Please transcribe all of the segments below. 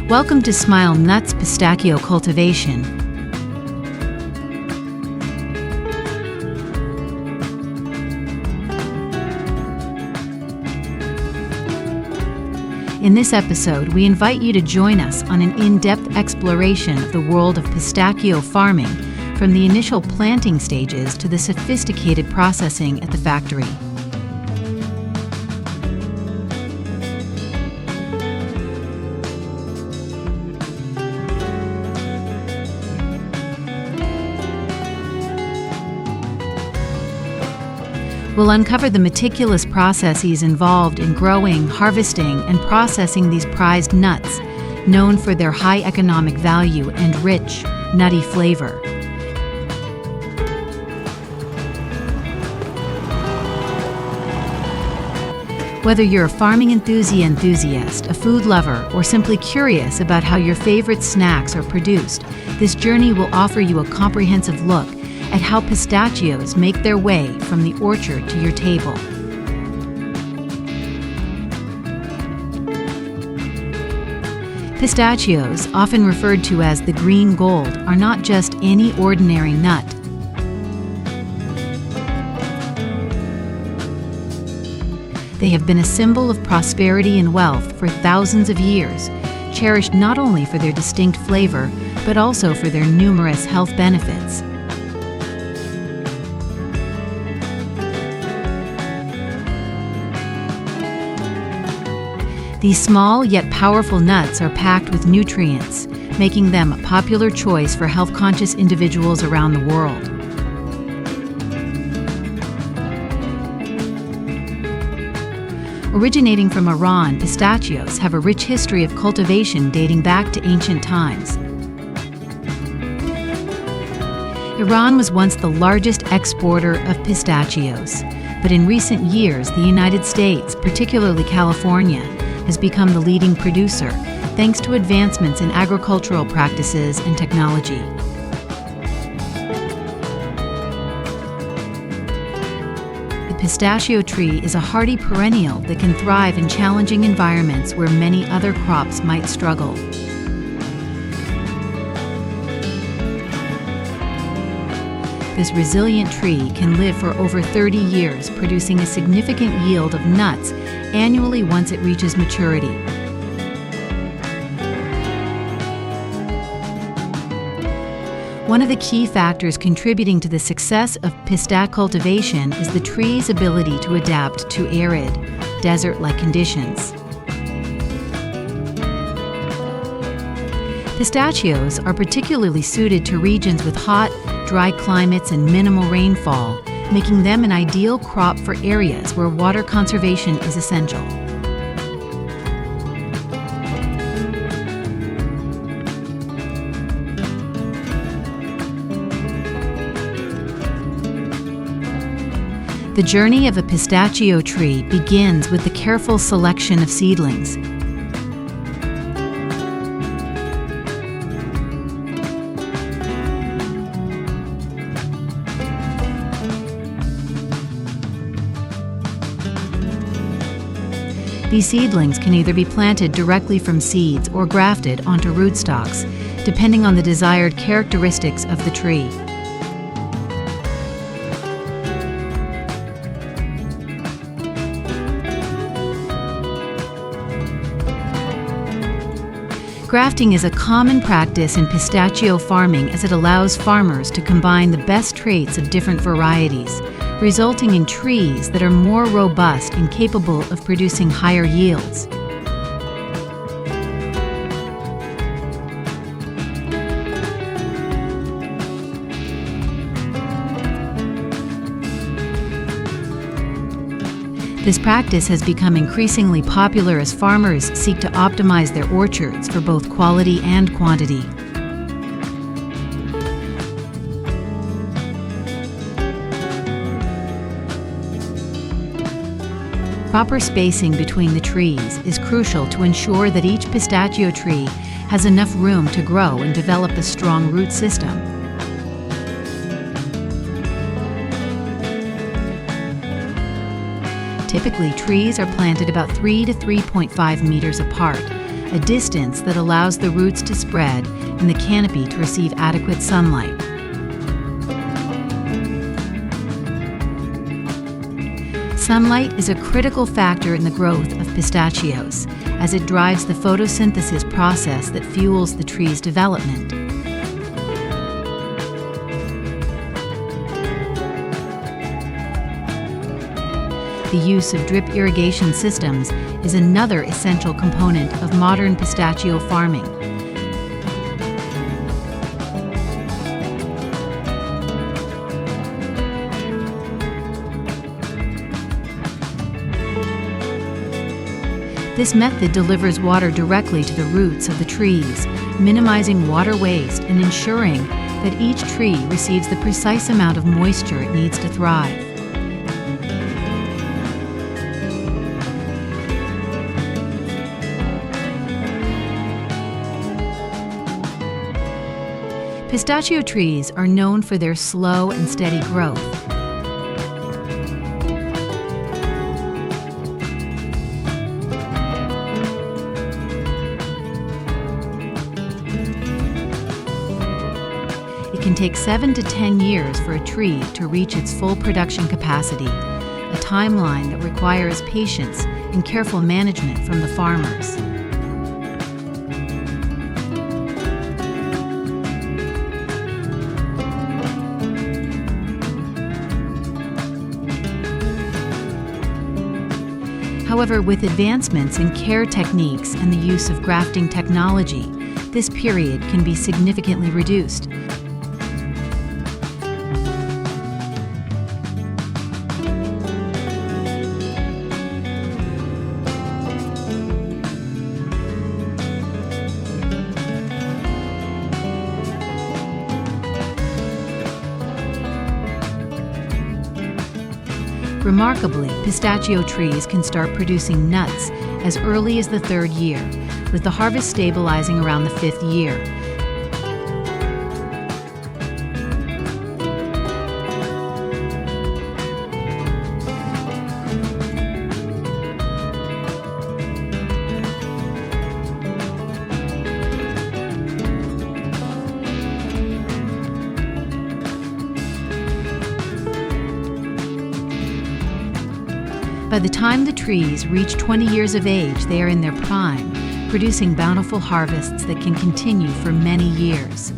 Welcome to Smile Nuts Pistachio Cultivation. In this episode, we invite you to join us on an in-depth exploration of the world of pistachio farming, from the initial planting stages to the sophisticated processing at the factory. We'll uncover the meticulous processes involved in growing, harvesting, and processing these prized nuts, known for their high economic value and rich, nutty flavor. Whether you're a farming enthusiast, a food lover, or simply curious about how your favorite snacks are produced, this journey will offer you a comprehensive look at how pistachios make their way from the orchard to your table. Pistachios, often referred to as the green gold, are not just any ordinary nut. They have been a symbol of prosperity and wealth for thousands of years, cherished not only for their distinct flavor, but also for their numerous health benefits. These small yet powerful nuts are packed with nutrients, making them a popular choice for health-conscious individuals around the world. Originating from Iran, pistachios have a rich history of cultivation dating back to ancient times. Iran was once the largest exporter of pistachios, but in recent years, the United States, particularly California, has become the leading producer, thanks to advancements in agricultural practices and technology. The pistachio tree is a hardy perennial that can thrive in challenging environments where many other crops might struggle. This resilient tree can live for over 30 years, producing a significant yield of nuts annually once it reaches maturity. One of the key factors contributing to the success of pistachio cultivation is the tree's ability to adapt to arid, desert-like conditions. Pistachios are particularly suited to regions with hot, dry climates and minimal rainfall, making them an ideal crop for areas where water conservation is essential. The journey of a pistachio tree begins with the careful selection of seedlings. These seedlings can either be planted directly from seeds or grafted onto rootstocks, depending on the desired characteristics of the tree. Grafting is a common practice in pistachio farming, as it allows farmers to combine the best traits of different varieties, resulting in trees that are more robust and capable of producing higher yields. This practice has become increasingly popular as farmers seek to optimize their orchards for both quality and quantity. Proper spacing between the trees is crucial to ensure that each pistachio tree has enough room to grow and develop a strong root system. Typically, trees are planted about 3 to 3.5 meters apart, a distance that allows the roots to spread and the canopy to receive adequate sunlight. Sunlight is a critical factor in the growth of pistachios, as it drives the photosynthesis process that fuels the tree's development. The use of drip irrigation systems is another essential component of modern pistachio farming. This method delivers water directly to the roots of the trees, minimizing water waste and ensuring that each tree receives the precise amount of moisture it needs to thrive. Pistachio trees are known for their slow and steady growth. It can take 7 to 10 years for a tree to reach its full production capacity, a timeline that requires patience and careful management from the farmers. However, with advancements in care techniques and the use of grafting technology, this period can be significantly reduced. Remarkably, pistachio trees can start producing nuts as early as the 3rd year, with the harvest stabilizing around the 5th year. By the time the trees reach 20 years of age, they are in their prime, producing bountiful harvests that can continue for many years.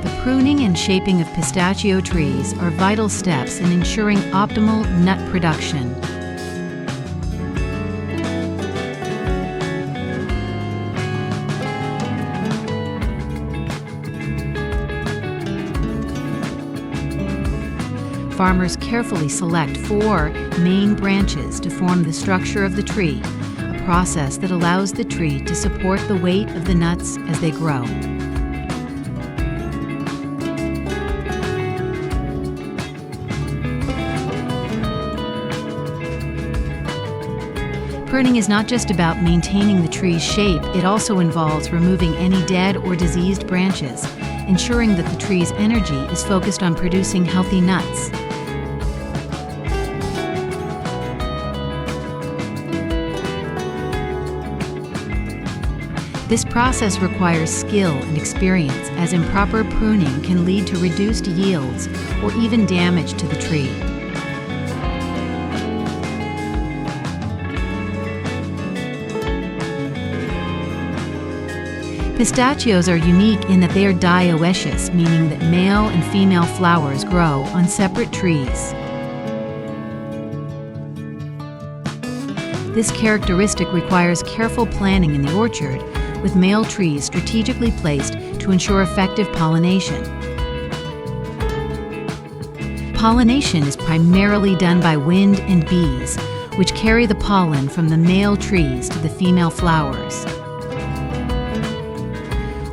The pruning and shaping of pistachio trees are vital steps in ensuring optimal nut production. Farmers carefully select 4 main branches to form the structure of the tree, a process that allows the tree to support the weight of the nuts as they grow. Pruning is not just about maintaining the tree's shape, it also involves removing any dead or diseased branches, ensuring that the tree's energy is focused on producing healthy nuts. This process requires skill and experience, as improper pruning can lead to reduced yields or even damage to the tree. Pistachios are unique in that they are dioecious, meaning that male and female flowers grow on separate trees. This characteristic requires careful planning in the orchard, with male trees strategically placed to ensure effective pollination. Pollination is primarily done by wind and bees, which carry the pollen from the male trees to the female flowers.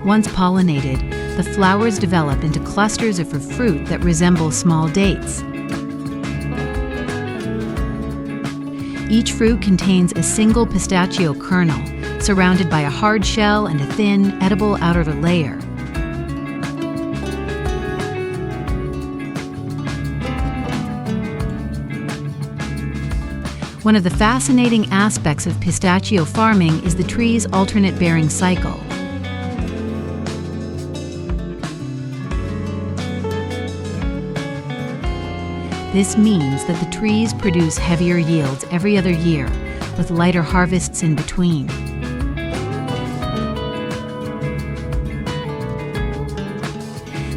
Once pollinated, the flowers develop into clusters of fruit that resemble small dates. Each fruit contains a single pistachio kernel, surrounded by a hard shell and a thin, edible outer layer. One of the fascinating aspects of pistachio farming is the tree's alternate bearing cycle. This means that the trees produce heavier yields every other year, with lighter harvests in between.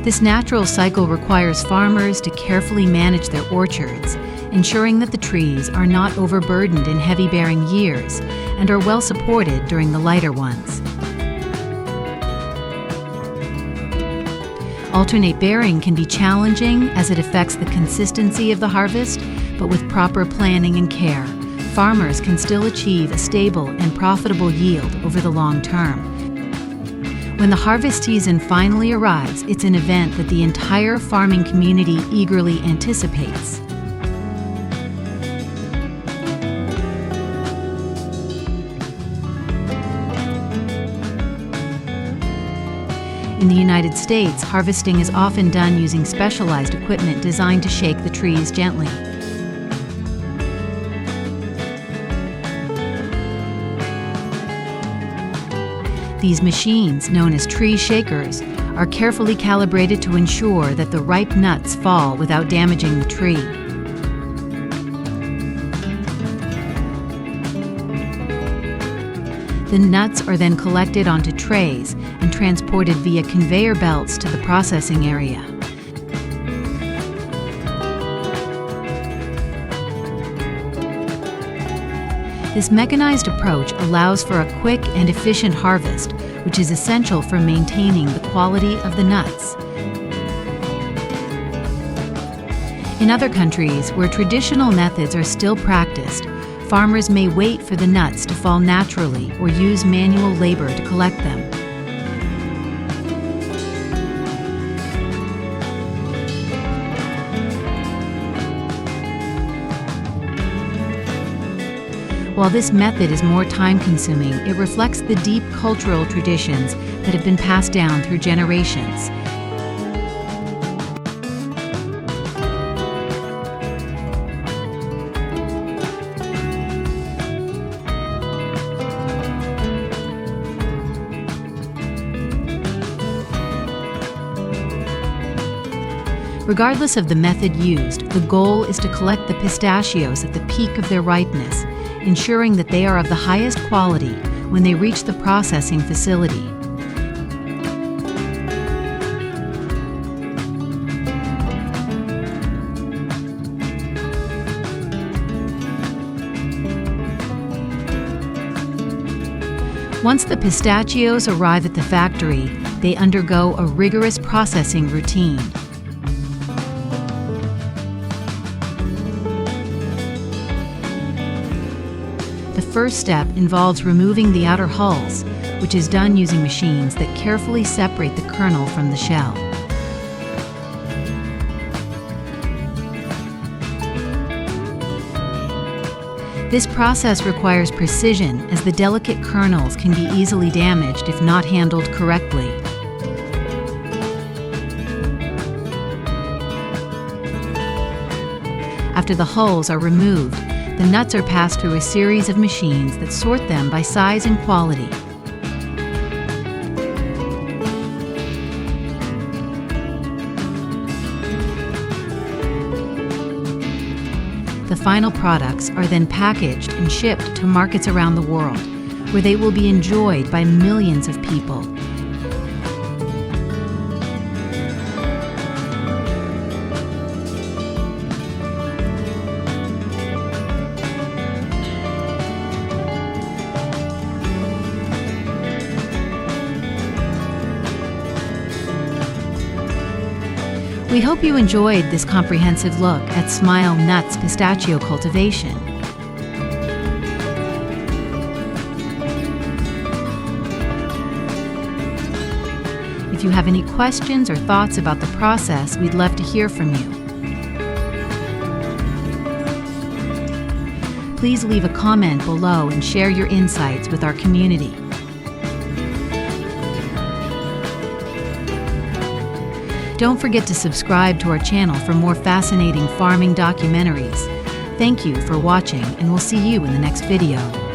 This natural cycle requires farmers to carefully manage their orchards, ensuring that the trees are not overburdened in heavy-bearing years and are well supported during the lighter ones. Alternate bearing can be challenging as it affects the consistency of the harvest, but with proper planning and care, farmers can still achieve a stable and profitable yield over the long term. When the harvest season finally arrives, it's an event that the entire farming community eagerly anticipates. In the United States, harvesting is often done using specialized equipment designed to shake the trees gently. These machines, known as tree shakers, are carefully calibrated to ensure that the ripe nuts fall without damaging the tree. The nuts are then collected onto trays and transported via conveyor belts to the processing area. This mechanized approach allows for a quick and efficient harvest, which is essential for maintaining the quality of the nuts. In other countries, where traditional methods are still practiced, farmers may wait for the nuts to fall naturally or use manual labor to collect them. While this method is more time-consuming, it reflects the deep cultural traditions that have been passed down through generations. Regardless of the method used, the goal is to collect the pistachios at the peak of their ripeness, ensuring that they are of the highest quality when they reach the processing facility. Once the pistachios arrive at the factory, they undergo a rigorous processing routine. The first step involves removing the outer hulls, which is done using machines that carefully separate the kernel from the shell. This process requires precision, as the delicate kernels can be easily damaged if not handled correctly. After the hulls are removed, the nuts are passed through a series of machines that sort them by size and quality. The final products are then packaged and shipped to markets around the world, where they will be enjoyed by millions of people. We hope you enjoyed this comprehensive look at Smile Nuts pistachio cultivation. If you have any questions or thoughts about the process, we'd love to hear from you. Please leave a comment below and share your insights with our community. Don't forget to subscribe to our channel for more fascinating farming documentaries. Thank you for watching, and we'll see you in the next video.